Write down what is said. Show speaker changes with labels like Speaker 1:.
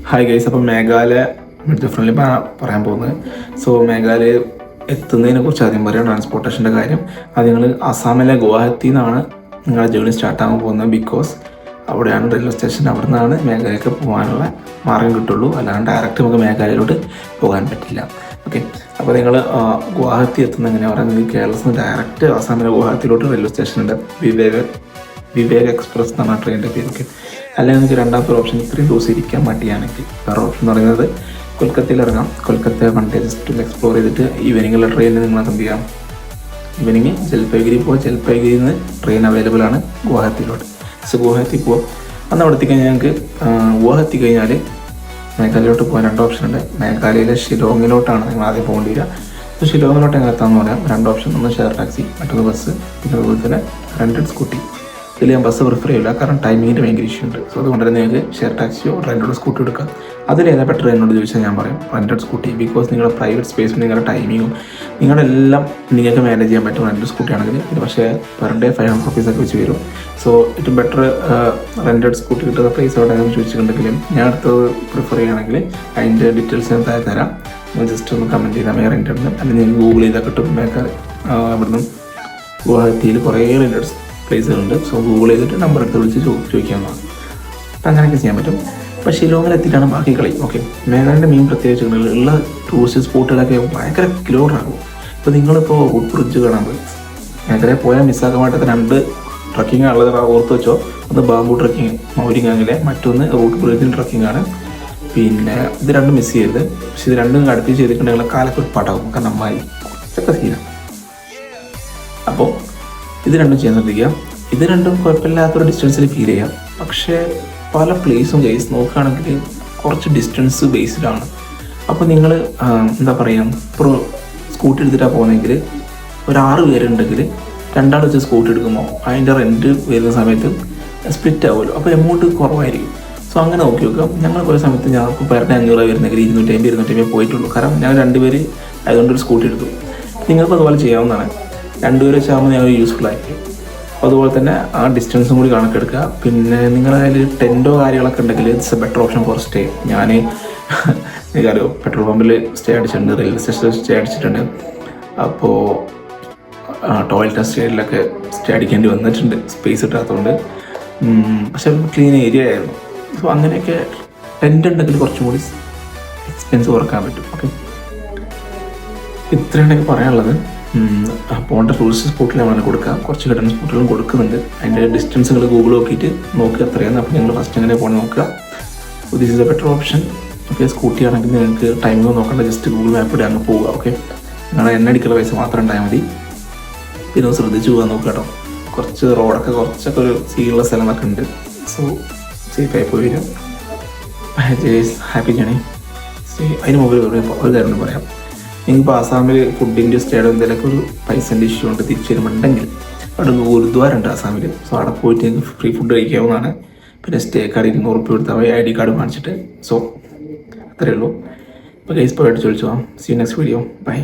Speaker 1: Hi guys, അപ്പം Meghalaya differently പറയാൻ പോകുന്നത്. സോ മേഘാലയ എത്തുന്നതിനെ കുറിച്ച് ആദ്യം പറയാം. ട്രാൻസ്പോർട്ടേഷൻ്റെ കാര്യം. അത് നിങ്ങൾ അസാമിലെ ഗുവാഹത്തിയിൽ നിന്നാണ് നിങ്ങളുടെ ജേർണി സ്റ്റാർട്ടാകാൻ പോകുന്നത്. ബിക്കോസ് അവിടെയാണ് റെയിൽവേ സ്റ്റേഷൻ. അവിടെ നിന്നാണ് മേഘാലയക്ക് പോകാനുള്ള മാർഗം കിട്ടുള്ളൂ. അല്ലാണ്ട് ഡയറക്റ്റ് നമുക്ക് മേഘാലയയിലോട്ട് പോകാൻ പറ്റില്ല. ഓക്കെ, അപ്പോൾ നിങ്ങൾ ഗുവാഹത്തി എത്തുന്ന എങ്ങനെയാണ് പറയുന്നത്? കേരളത്തിൽ നിന്ന് ഡയറക്റ്റ് അസാമിലെ ഗുവാഹത്തിയിലോട്ട് റെയിൽവേ സ്റ്റേഷനുണ്ട്. വിവേക് എക്സ്പ്രസ് എന്നാണ് ട്രെയിനിൻ്റെ പേര്. ഓക്കെ, അല്ലെങ്കിൽ നിങ്ങൾക്ക് രണ്ടാമത്തെ ഓപ്ഷൻ ഇത്രയും ദിവസം ഇരിക്കാൻ മടിയാണെങ്കിൽ വേറെ ഓപ്ഷൻ എന്ന് പറയുന്നത് കൊൽക്കത്തയിൽ ഇറങ്ങാം. Kolkata one day just explore ചെയ്തിട്ട് ഈവനിങ്ങുള്ള ട്രെയിനിൽ നിങ്ങൾ എന്ത് ചെയ്യാം? ഈവനിങ് ജൽപൈഗുരി പോകാം. ജൽപൈഗുരിയിൽ നിന്ന് ട്രെയിൻ അവൈലബിൾ ആണ് ഗുവാഹത്തിയിലോട്ട്. സോ ഗുവാഹത്തി പോവാം. അന്ന് അവിടെ എത്തിക്കഴിഞ്ഞാൽ ഞങ്ങൾക്ക് ഗുവാഹത്തി കഴിഞ്ഞാൽ മേഘാലയയിലോട്ട് പോകാൻ രണ്ട് ഓപ്ഷൻ ഉണ്ട്. മേഘാലയയിലെ ഷിലോങ്ങിലോട്ടാണ് നിങ്ങൾ ആദ്യം പോകേണ്ടി വരിക. അപ്പോൾ ഷിലോങ്ങിലോട്ട് എങ്ങനെ എത്താമെന്ന് പറയാം. രണ്ട് ഓപ്ഷൻ, ഒന്ന് ഷെയർ ടാക്സി, മറ്റൊന്ന് ബസ്, പിന്നെ അതുപോലെ തന്നെ റെൻറ്റഡ് സ്കൂട്ടി. ഇതിൽ ഞാൻ ബസ് പ്രിഫർ ചെയ്യില്ല, കാരണം ടൈമിങ്ങിൻ്റെ ഭയങ്കര ഇഷ്യൂ ഉണ്ട്. സോ അതുകൊണ്ട് തന്നെ നിങ്ങൾക്ക് ഷെയർ ടാക്സിയോ റെൻറ്റഡ് സ്കൂട്ടി എടുക്കാം. അതിലേതാ ബെറ്റർ എന്നോട് ചോദിച്ചാൽ ഞാൻ പറയും റെൻറ്റഡ് സ്കൂട്ടി. ബിക്കോസ് നിങ്ങളുടെ പ്രൈവറ്റ് സ്പേസും നിങ്ങളുടെ ടൈമിങ്ങും നിങ്ങളെല്ലാം നിങ്ങൾക്ക് മാനേജ് ചെയ്യാൻ പറ്റും റെൻറ്റഡ് സ്കൂട്ടി ആണെങ്കിൽ. ഇത് പക്ഷേ പെർ ഡേ 500 റുപ്പീസൊക്കെ വെച്ച് വരും. So it better rented scooty കിട്ടുന്ന പ്ലേസ് എവിടെയെങ്കിലും ചോദിച്ചിട്ടുണ്ടെങ്കിലും ഞാൻ അടുത്തത് പ്രിഫർ ചെയ്യുകയാണെങ്കിൽ അതിൻ്റെ ഡീറ്റെയിൽസ് ഞാൻ താഴെ തരാം. ജസ്റ്റ് ഒന്ന് കമൻറ്റ് ചെയ്താൽ റെൻറ്റഡ് അല്ലെങ്കിൽ നിങ്ങൾക്ക് ഗൂഗിൾ ചെയ്താൽ കിട്ടും. അവിടുന്ന് ഗുവാഹത്തിയിൽ കുറേ റെൻറ്റഡ് പ്ലേസുകളുണ്ട്. സോ ഗൂഗിൾ ചെയ്തിട്ട് നമ്പർ എടുത്ത് വിളിച്ച് ചോദിക്കാവുന്നതാണ്. അപ്പം അങ്ങനെയൊക്കെ ചെയ്യാൻ പറ്റും. അപ്പോൾ ഷിലോങ്ങിലെത്തിയിട്ടാണ് ബാക്കി കളി. ഓക്കെ, മേഘാലയൻ്റെ മെയിൻ പ്രത്യേകിച്ച് ഉള്ള ടൂറിസ്റ്റ് സ്പോട്ടുകളൊക്കെ ഭയങ്കര കിലോമീറ്ററാകും. ഇപ്പോൾ നിങ്ങളിപ്പോൾ വുഡ് ബ്രിഡ്ജ് കാണാൻ പോയി മേഘാലയ പോയാൽ മിസ്സാക്കാൻ പറ്റാത്ത രണ്ട് ട്രക്കിംഗ് ഉള്ളത് ഓർത്ത് വെച്ചോ. ഒന്ന് ബാംബു ട്രക്കിങ് മൗരിങ്ങാങ്ങിലെ, മറ്റൊന്ന് റൂട്ട് ബ്രിഡ്ജിൽ ട്രക്കിംഗ് ആണ്. പിന്നെ ഇത് രണ്ടും മിസ് ചെയ്യരുത്. പക്ഷെ ഇത് രണ്ടും അടുപ്പിച്ച് ചെയ്തിട്ടുണ്ടെങ്കിൽ കാലൊക്കെ ഒരു പാട്ടാകും, കാരണം അമ്മായി ഒക്കെ തീരാം. അപ്പോൾ ഇത് രണ്ടും ചെയ്യാൻ ശ്രദ്ധിക്കുക. ഇത് രണ്ടും കുഴപ്പമില്ലാത്തൊരു ഡിസ്റ്റൻസിൽ ഫീൽ ചെയ്യാം. പക്ഷേ പല പ്ലേസും കേസ് നോക്കുകയാണെങ്കിൽ കുറച്ച് ഡിസ്റ്റൻസ് ബേസ്ഡാണ്. അപ്പോൾ നിങ്ങൾ എന്താ പറയുക, ഇപ്പോൾ സ്കൂട്ടി എടുത്തിട്ടാണ് പോകുന്നതെങ്കിൽ ഒരു 6 പേരുണ്ടെങ്കിൽ 2 വെച്ച് സ്കൂട്ടി എടുക്കുമ്പോൾ അതിൻ്റെ റെൻറ്റ് വരുന്ന സമയത്ത് സ്പ്ലിറ്റ് ആവുമല്ലോ. അപ്പോൾ എമൗണ്ട് കുറവായിരിക്കും. സോ അങ്ങനെ നോക്കി നോക്കാം. ഞങ്ങൾ കുറേ സമയത്ത് ഞങ്ങൾക്ക് പെർ ഡേ 500 വരുന്നെങ്കിൽ 250 പോയിട്ടുള്ളൂ. കാരണം ഞങ്ങൾ 2 പേര് ആയതുകൊണ്ടൊരു സ്കൂട്ടി എടുത്തു. നിങ്ങൾക്കും അതുപോലെ ചെയ്യാവുന്നതാണ്. 2 പേര് വെച്ചാകുമ്പോൾ ഞങ്ങൾ യൂസ്ഫുൾ ആയിരിക്കും. അതുപോലെ തന്നെ ആ ഡിസ്റ്റൻസും കൂടി കണക്കെടുക്കുക. പിന്നെ നിങ്ങളുടെ കയ്യിൽ ടെൻറ്റോ കാര്യങ്ങളൊക്കെ ഉണ്ടെങ്കിൽ it's a better option for stay. ഞാൻ എനിക്കറിയോ പെട്രോൾ പമ്പിൽ സ്റ്റേ അടിച്ചിട്ടുണ്ട്, റെയിൽവേ സ്റ്റേഷനിൽ സ്റ്റേ അടിച്ചിട്ടുണ്ട്. അപ്പോൾ ടോയ്ലറ്റ് സ്റ്റേയിലൊക്കെ സ്റ്റേ അടിക്കേണ്ടി വന്നിട്ടുണ്ട് സ്പേസ് കിട്ടാത്തതുകൊണ്ട്. പക്ഷെ ക്ലീൻ ഏരിയ ആയിരുന്നു. സോ അങ്ങനെയൊക്കെ ടെൻറ്റ് ഉണ്ടെങ്കിൽ കുറച്ചും കൂടി എക്സ്പെൻസ് കുറക്കാൻ പറ്റും. ഓക്കെ, ഇത്രയാണ് എനിക്ക് പറയാനുള്ളത്. പോകേണ്ട ടൂറിസ്റ്റ് സ്പോട്ടിൽ നമ്മൾ കൊടുക്കുക. കുറച്ച് ഹിഡൻ സ്പോട്ടുകളും കൊടുക്കുന്നുണ്ട്. അതിൻ്റെ ഡിസ്റ്റൻസുകൾ ഗൂഗിൾ നോക്കിയിട്ട് നോക്കുക എത്രയാണ്. അപ്പോൾ നിങ്ങൾ ഫസ്റ്റ് എങ്ങനെ പോകണം നോക്കുക. This is A better option. Okay, scooty ആണെങ്കിൽ നിങ്ങൾക്ക് ടൈമിംഗ് നോക്കേണ്ട, ജസ്റ്റ് ഗൂഗിൾ മാപ്പ് ഇട്ട് അങ്ങ് പോവുക. ഓക്കെ, നിങ്ങളുടെ എണ്ണ അടിക്കുന്ന പൈസ മാത്രം ഉണ്ടായാൽ മതി. പിന്നെ ഒന്ന് ശ്രദ്ധിച്ച് പോകാൻ നോക്കുക കേട്ടോ. കുറച്ച് റോഡൊക്കെ കുറച്ചൊക്കെ ഒരു സീലുള്ള സ്ഥലങ്ങളൊക്കെ ഉണ്ട്. സോ സേഫായി പോയി വരും. Happy journey. അതിന് മുമ്പിൽ ഒരു കാര്യം പറയാം. നിങ്ങൾക്ക് ആസാമിൽ ഫുഡിൻ്റെ സ്റ്റേയുടെ എന്തെങ്കിലുമൊക്കെ ഒരു പൈസൻ്റെ ഇഷ്യൂ ഉണ്ട് തിരിച്ചു വരുമ്പോണ്ടെങ്കിൽ അവിടെ ഗുരുദ്വാര ഉണ്ട് ആസാമിൽ. സോ അവിടെ പോയിട്ട് നിങ്ങൾക്ക് ഫ്രീ ഫുഡ് കഴിക്കാവുന്നതാണ്. പിന്നെ സ്റ്റേ കാർഡ് 200 റുപ്യ കൊടുത്താൽ ID കാർഡ് കാണിച്ചിട്ട്. സോ അത്രയേ ഉള്ളൂ. ഇപ്പോൾ കേസ് പോയിട്ട് ചോദിച്ചോ. See next video. ബൈ.